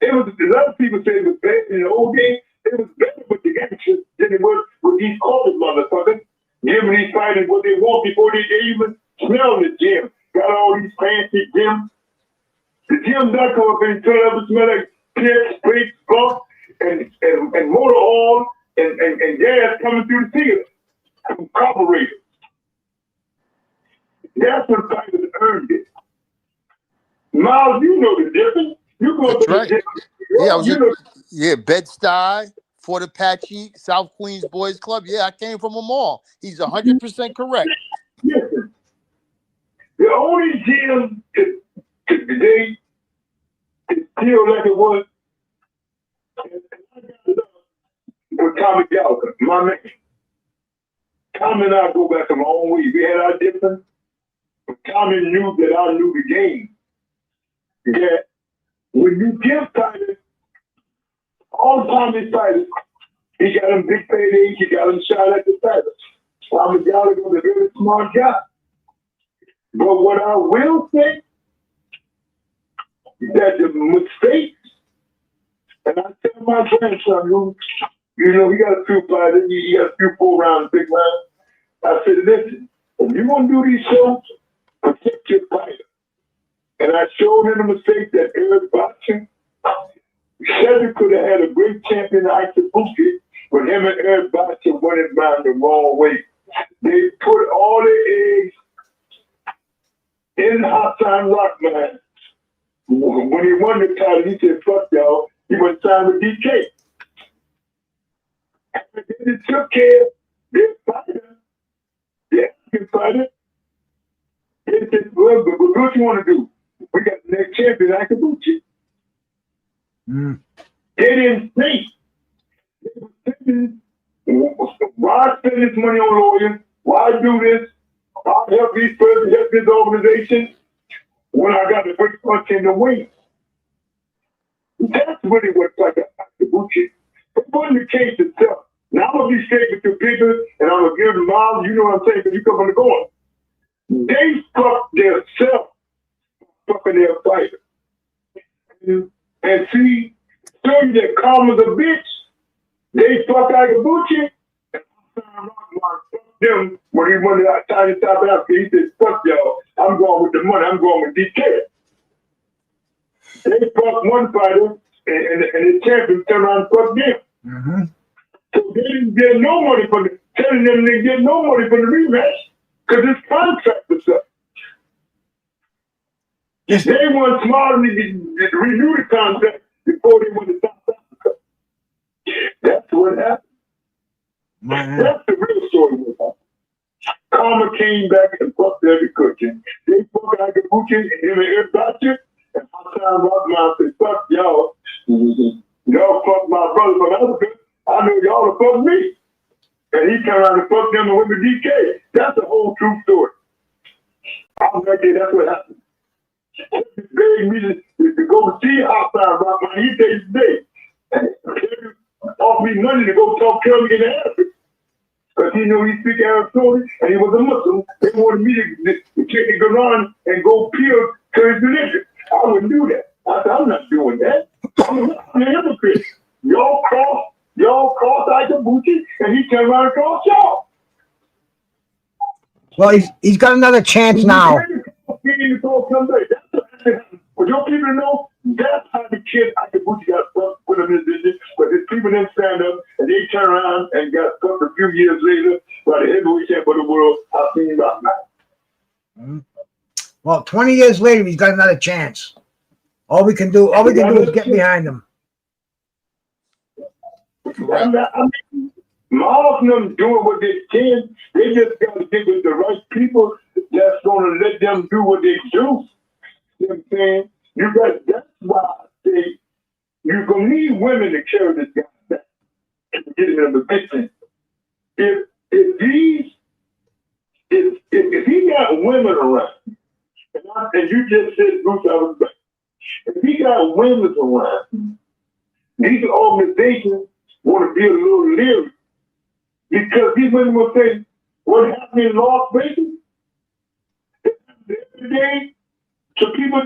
It was, a lot of people say it was bad in the old days. It was better with the gangsters than it was with these corporate motherfuckers, giving these fighters what they want before they even smell the gym. Got all these fancy gyms. The gym that come up and turn up and smell like piss, brake, skunk, and motor oil and gas coming through the theater from carburetors. That's when fighters earned it. Miles, you know the difference. You go That's to the right. gym. Yeah, I was You know, Bed-Stuy, Fort Apache, South Queens Boys Club. Yeah, I came from them all. He's 100% correct. listen, the only gym today is still like it was. And I got it up with Tommy Gallagher, my man. Tommy and I go back a long way. We had our difference, but Tommy knew that I knew the game. That when you give fighters, all Tommy's fighters, he got them big paydays, he got them shot at the fighters. Tommy Gallagher was a very smart guy. But what I will say is that the mistakes, and I tell my grandson, who, you know, he got a few fighters, he got a few 4-round, big rounds. I said, listen, if you're going to do these shows, protect your fighter. And I showed him the mistake that Eric Boxing, Cedric could have had a great champion, Isaac Buki, but him and Eric Boxing went it round the wrong way. They put all their eggs in Hassan Rockman. When he won the title, he said, fuck y'all. He went signed with DK. And then he took care of their fighter, the African fighter. They said, well, but what you want to do? We got the next champion, Akabuchi. They didn't think. They were thinking, why spend this money on lawyers? Why do this? I'll help these persons, help this organization when I got the first punch in the wing. That's really what's like Akabuchi. It wasn't the case itself. Now I'm going to be straight with the bigger, and I'm going to give them miles. You know what I'm saying, because you come on the going. They fucked themselves fucking their fighter. And see, show you that karma's a bitch. They fuck Akabuchi, and Hassan Rockman fucked them when he went outside of South Africa. He said, fuck y'all, I'm going with the money, I'm going with DK. They fucked one fighter, and the champion turned around and fucked them. Mm-hmm. So they didn't get no money from the, telling them they get no money from the rematch, because this contract was up. They weren't smart enough to renew the contract before they went to South Africa. That's what happened. Man. That's the real story. Karma came back and fucked every cooking. They fucked Akabuchi and him and Eric Botcher, and Hassan Rockman said, fuck y'all. Y'all fucked my brother from Africa. I know y'all have fucked me. And he came around and fucked them and went to DK. That's the whole true story. I was right there, that's what happened. He begged me to go see Hassan Rockman. He said he's big. And he offered me money to go talk to him in Africa. Because he knew he speak Arab story and he was a Muslim. They wanted me to take the Quran and go pure to his religion. I wouldn't do that. I said, I'm not doing that. I'm a hypocrite. Y'all cross Akabuchi and he turned around and crossed y'all. Well, he's got another chance now. For your people to know, that's how the kid Akabuchi got fucked with him in his business. But his people didn't stand up and they turned around and got fucked a few years later by the heavyweight champion of the world, Hassan Rockman. Well, 20 years later, he's got another chance. All we can do is get behind him. I mean, all of them doing what they can. They just got to get with the right people that's going to let them do what they do. saying? That's why I say you're gonna need women to carry this guy back to get him in the position. If he got women around, and you just said Bruce, I was back. If he got women around, these organizations want to be a little leery because these women will say, "What happened in Las Vegas?" Today, to people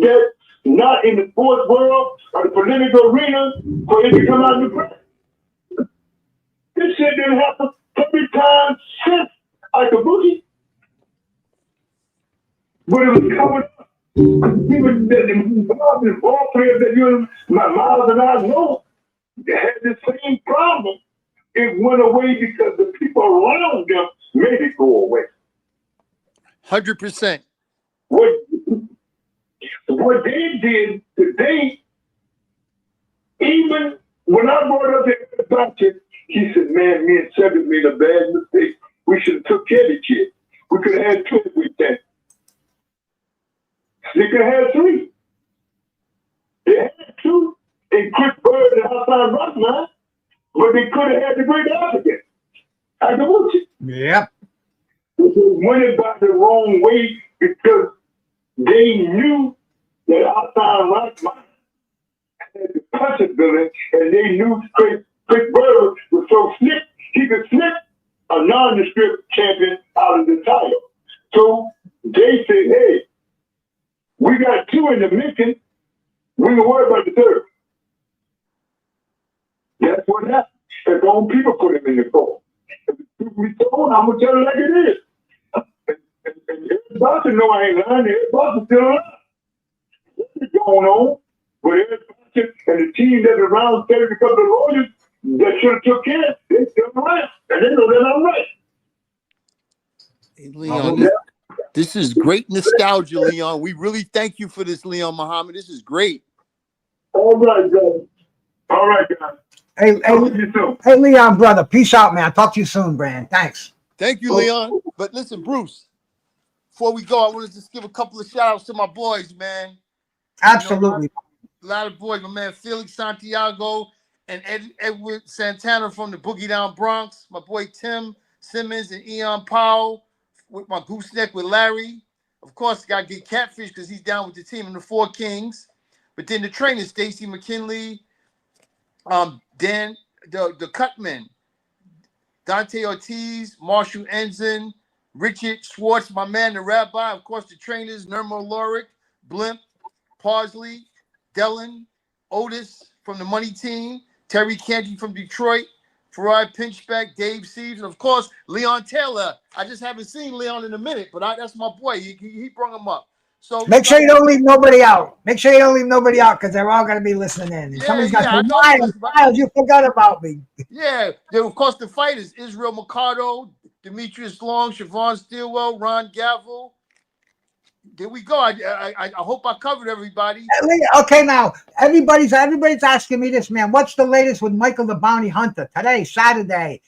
that not in the sports world or the political arena, for it to come out in the press. This shit didn't happen every time since Ikabuchi. But it was coming up. People that involved in ball players that Miles and I know, they had the same problem. It went away because the people around them made it go away. 100%. What they did today, even when I brought up the doctor, he said, "Man, me and Cedric made a bad mistake. We should have took care of the kid. We could have had 2 with that. They could have had 3. They had 2 in Chris Bird and outside Rockline, but they could have had the great advocate. Ikabuchi. Yep. They went about the wrong way because they knew that outside Rockline had the punch ability, and they knew Chris Bird was so slick, he could slip a nondescript champion out of the title. So they said, "Hey, we got 2 in the making. We can worry about the 3rd." That's what happened. If own people put him in the court. If the truth be told, I'm gonna tell it like it is. And everybody know I ain't lying. Everybody's still alive. What's going on? But everybody and the team that's around, a couple of lawyers that should have took care, they still around, and they know that I'm right. Hey, Leon, this is great nostalgia, Leon. We really thank you for this, Leon Muhammad. This is great. All right, guys. All right, guys. Hey, Leon, brother. Peace out, man. I'll talk to you soon, Brand. Thanks. Thank you, Leon. But listen, Bruce, before we go, I want to just give a couple of shout outs to my boys, man. Absolutely. A lot of boys, my man Felix Santiago and Edward Santana from the Boogie Down Bronx, my boy Tim Simmons and Eon Powell with my gooseneck with Larry. Of course, got to get Catfish because he's down with the team in the 4 Kings. But then the trainers, Stacy McKinley, Dan, the Cutman, Dante Ortiz, Marshall Ensign, Richard Schwartz, my man, the rabbi, of course, the trainers, Nermo Lorick, Blimp, Parsley, Dellin, Otis from the Money Team, Terry Canty from Detroit, Farad Pinchbeck, Dave Seaves, and of course, Leon Taylor. I just haven't seen Leon in a minute, but that's my boy. He brought him up. So make sure you don't leave nobody out. Make sure you don't leave nobody out because they're all going to be listening in. And somebody's got to say, Miles, you forgot about me. Yeah. Then, of course, the fighters, Israel Mercado, Demetrius Long, Siobhan Stilwell, Ron Gavel. There we go. I hope I covered everybody. Okay, now, everybody's asking me this, man. What's the latest with Michael the Bounty Hunter? Today, Saturday,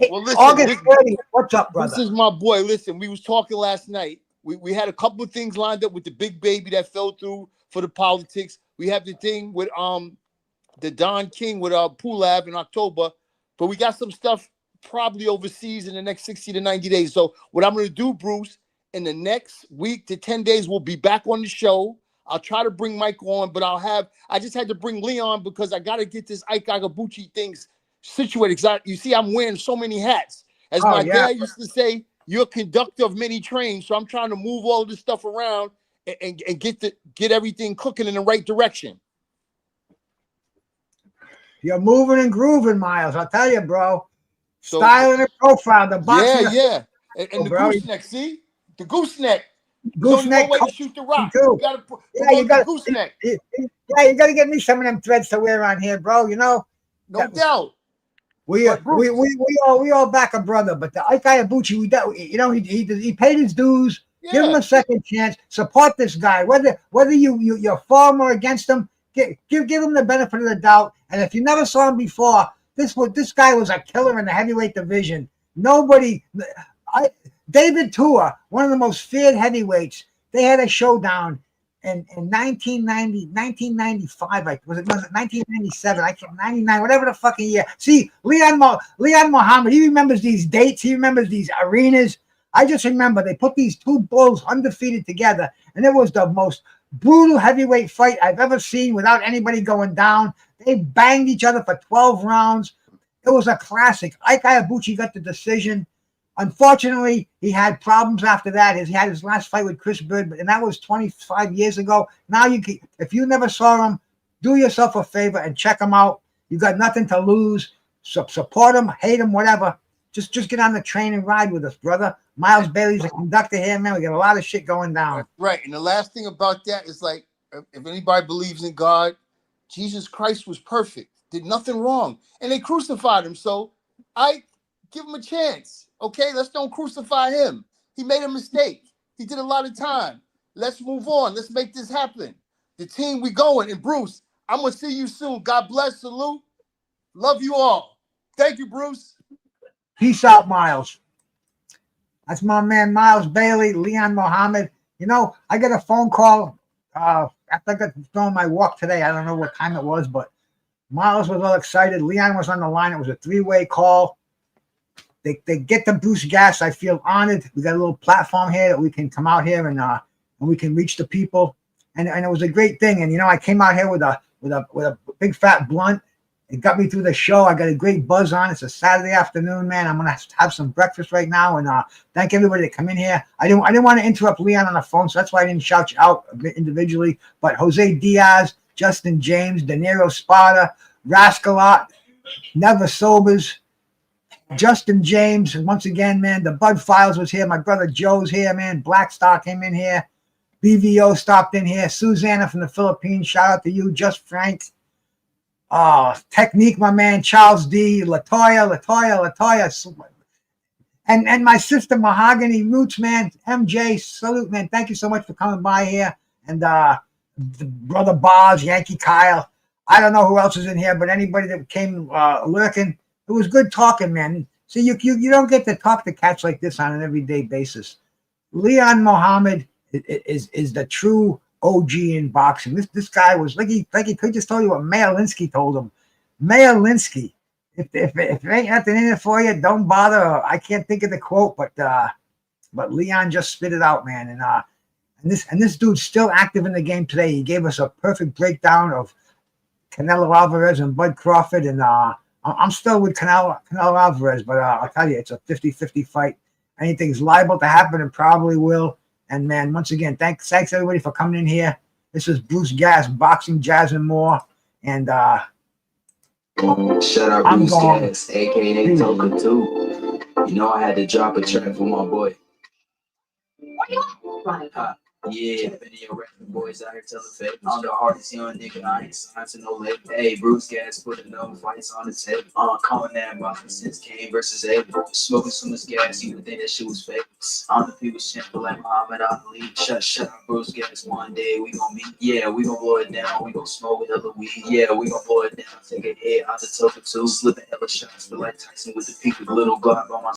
well, listen, August 30th. What's up, brother? This is my boy. Listen, we was talking last night. We had a couple of things lined up with the big baby that fell through for the politics. We have the thing with the Don King with Pulab in October, but we got some stuff probably overseas in the next 60 to 90 days. So what I'm going to do, Bruce, in the next week to 10 days, we'll be back on the show. I'll try to bring Mike on, but I just had to bring Leon because I got to get this Ike Ikabuchi things situated. You see, I'm wearing so many hats. As my dad used to say, you're a conductor of many trains, so I'm trying to move all this stuff around and get everything cooking in the right direction. You're moving and grooving, Miles. I'll tell you, bro. So, styling and profile. The boxing. Yeah. And the gooseneck, see? The gooseneck. Gooseneck. There's no way to shoot the rock. You got to you got gooseneck. Yeah, you got to get me some of them threads to wear on here, bro. You know? No doubt. We all back a brother, but the Ike Ikabuchi, he paid his dues. Yeah. Give him a second chance. Support this guy, whether you're for him or against him. Give him the benefit of the doubt. And if you never saw him before, this guy was a killer in the heavyweight division. David Tua, one of the most feared heavyweights. They had a showdown in 1995, like was it 1997? I can't 99, whatever the fucking year. See, Leon Muhammad, he remembers these dates, he remembers these arenas. I just remember they put these two bulls undefeated together, and it was the most brutal heavyweight fight I've ever seen without anybody going down. They banged each other for 12 rounds. It was a classic. Ike Iwabuchi got the decision. Unfortunately, he had problems after that. He had his last fight with Chris Bird, and that was 25 years ago. Now, if you never saw him, do yourself a favor and check him out. You got nothing to lose. Support him, hate him, whatever. Just get on the train and ride with us, brother. Miles Bailey's a conductor here, man. We got a lot of shit going down. Right. And the last thing about that is, like, if anybody believes in God, Jesus Christ was perfect, did nothing wrong, and they crucified him. So I give him a chance. Okay, let's don't crucify him. He made a mistake. He did a lot of time. Let's move on. Let's make this happen. The team, we going. And Bruce, I'm going to see you soon. God bless. Salute. Love you all. Thank you, Bruce. Peace out, Miles. That's my man, Miles Bailey, Leon Muhammad. You know, I got a phone call after I got done my walk today. I don't know what time it was, but Miles was all excited. Leon was on the line. It was a three-way call. They get the Bruce Gas. I feel honored. We got a little platform here that we can come out here and we can reach the people. And it was a great thing. And you know, I came out here with a big fat blunt. It got me through the show. I got a great buzz on. It's a Saturday afternoon, man. I'm gonna have some breakfast right now, and thank everybody that come in here. I didn't want to interrupt Leon on the phone, so that's why I didn't shout you out individually. But Jose Diaz, Justin James, De Niro Sparta, Rascalot, Never Sobers, Justin James, and once again, man, the Bud Files was here. My brother Joe's here, man. Blackstar came in here. BVO stopped in here. Susanna from the Philippines, shout out to you. Just Frank. Technique, my man, Charles D. Latoya. And my sister Mahogany Roots, man. MJ, salute, man. Thank you so much for coming by here. And the brother Boz, Yankee Kyle. I don't know who else is in here, but anybody that came lurking, it was good talking, man. See, you don't get to talk to cats like this on an everyday basis. Leon Muhammad is the true OG in boxing. This guy was like he could just tell you what Mayor Linsky told him. Mayor Linsky, if there ain't nothing in it for you, don't bother. I can't think of the quote, but Leon just spit it out, man. And this dude's still active in the game today. He gave us a perfect breakdown of Canelo Alvarez and Bud Crawford, and I'm still with Canelo Alvarez, but I'll tell you, it's a 50-50 fight. Anything's liable to happen and probably will. And man, once again, thanks everybody for coming in here. This is Bruce Gas, Boxing, Jazz, and More. And shout out Bruce Gas, aka Toka 2. You know I had to drop a track for my boy. Yeah, many of rapping boys out here telling fake. I'm the hardest young nigga, I ain't signed to no label. Hey, Bruce Gas putting no fights on the table. Calling that boxing since Kane versus Abel. Smoking so much gas, you would think that shit was fake. On the people's champion like Muhammad Ali. Shut up, Bruce Gas. One day we gon' meet. Yeah, we gon' blow it down. We gon' smoke hella weed. Yeah, we gon' blow it down. Take a hit out the Toka 2. Slipping hella shots, but like Tyson with the peak with little Glock on my